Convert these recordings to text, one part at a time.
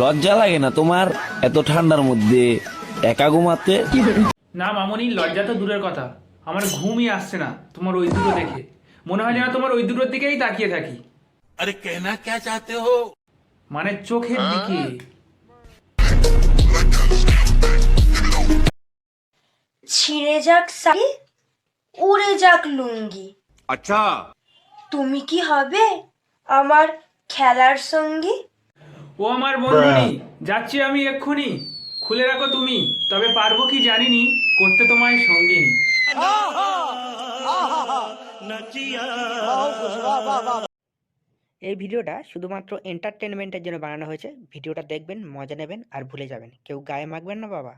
লজ্জা লাগে না তোমার এত ঠান্ডার মধ্যে একা ঘুমাতে? না মামনি, লজ্জা তো দূরের কথা, আমার ঘুমই আসছে না তোমার ওই দুটো দেখে। মনে হয় যেন তোমার ওই দুটোর দিকেই তাকিয়ে থাকি। अरे कहना क्या चाहते हो? মানে চোখের দিকে। ছিঁড়ে যাক শাড়ি, উড়ে যাক লুঙ্গি, अच्छा তুমি কি হবে আমার খেলার সঙ্গী? ও আমার বন্ধুনি, যাচ্ছি আমি এক্ষুনি। খুলে রাখো তুমি, তবে পারবো কি জানিনি করতে তোমায় সঙ্গিনী। এই ভিডিওটা শুধুমাত্র এন্টারটেনমেন্টের জন্য বানানো হয়েছে। ভিডিওটা দেখবেন, মজা নেবেন আর ভুলে যাবেন। কেউ গায়ে মাখবেন না বাবা।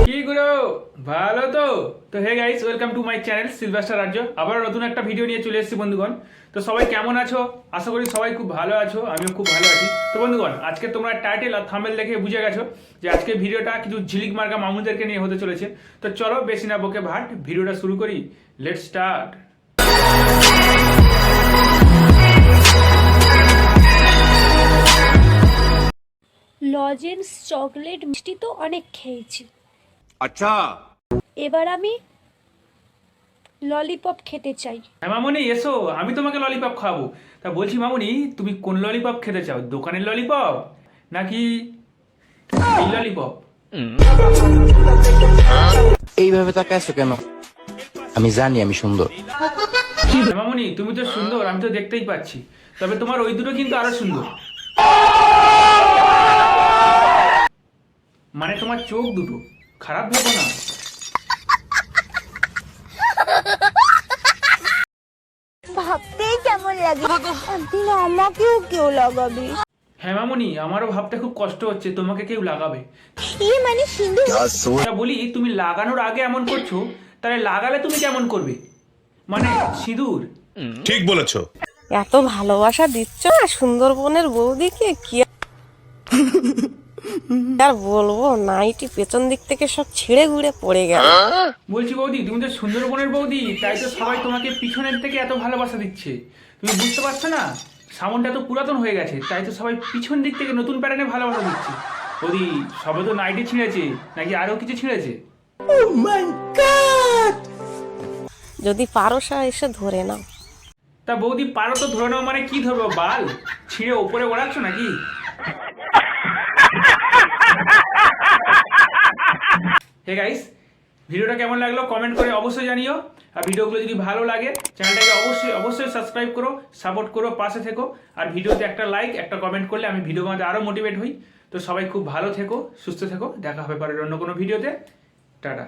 কি গুলো ভালো তো? তো hey guys, welcome to my channel Sylvester রাজ্য। আবার নতুন একটা ভিডিও নিয়ে চলে এসেছি বন্ধুগণ। তো সবাই কেমন আছো? আশা করি সবাই খুব ভালো আছো, আমিও খুব ভালো আছি। তো বন্ধুগণ, আজকে তোমরা টাইটেল আর থাম্বনেল দেখে বুঝে গেছো যে আজকে ভিডিওটা কিছু ঝিলিক মার্কা মামুদেরকে নিয়ে হতে চলেছে। তো চলো বেশি না বকে ভাট, ভিডিওটা শুরু করি। Let's start. লজেন্স চকলেট মিষ্টি তো অনেক খেয়েছি, अच्छा এবার আমি ললিপপ খেতে চাই। হ্যাঁ মামুনি এসো, আমি তোমাকে ললিপপ খাবো। তা বলছি মামুনি, তুমি কোন ললিপপ খেতে চাও? দোকানের ললিপপ নাকি এই ললিপপ? এইভাবে তাকাইছো কেন? আমি জানি আমি সুন্দর। হ্যাঁ মামুনি, তুমি তো সুন্দর, আমি তো দেখতেই পাচ্ছি। তবে তোমার ওই দুটো কিন্তু আরো সুন্দর। মানে তোমার চোখ দুটো, খারাপ ভেবো না। ভাবতেই কেমন লাগে, একদিন আমাকেও কেউ লাগাবে। হ্যাঁ মামুনি, আমারও ভাবতে খুব কষ্ট হচ্ছে তোমাকে কেউ লাগাবে। মানে সিন্ধু তা বলি, তুমি লাগানোর আগে এমন করছো, তাহলে লাগালে তুমি কেমন করবে? মানে সিঁদুর। ठीक बोलेছো। এত ভালোবাসা দিচ্ছ না সুন্দরবনের বৌদিকে, কি আর বলবো, নাইটি পেছন দিক থেকে সব ছিঁড়ে ঘুরে পড়ে গেল। বলছি বৌদি, তুমি তো সুন্দরবনের বৌদি, তাই তো সবাই তোমাকে পিছনের থেকে এত ভালোবাসা দিচ্ছে। তুমি বুঝতে পারছো না, সামনটা তো পুরাতন হয়ে গেছে, তাই তো সবাই পিছন দিক থেকে নতুন প্যাটার্নে ভালোবাসা দিচ্ছে। বৌদি, সবে তো নাইটি ছিঁড়েছে, নাকি আরো কিছু ছিঁড়েছে? যদি পারসা এসে ধরে নাও। তা বৌদি, পারো তো ধরে নাও, মানে কি ধরবো? বাল ছিঁড়ে ওপরে ওড়াচ্ছ নাকি? হে গাইস, ভিডিওটা কেমন লাগলো কমেন্ট করে অবশ্যই জানিও। আর ভিডিওগুলো যদি ভালো লাগে চ্যানেলটাকে অবশ্যই সাবস্ক্রাইব করো, সাপোর্ট করো, পাশে থেকো। আর ভিডিওতে একটা লাইক একটা কমেন্ট করলে আমি ভিডিও বানাতে আরো মোটিভেট হই। তো সবাই খুব ভালো থেকো, সুস্থ থেকো, দেখা হবে পরের অন্য কোনো ভিডিওতে। টাটা।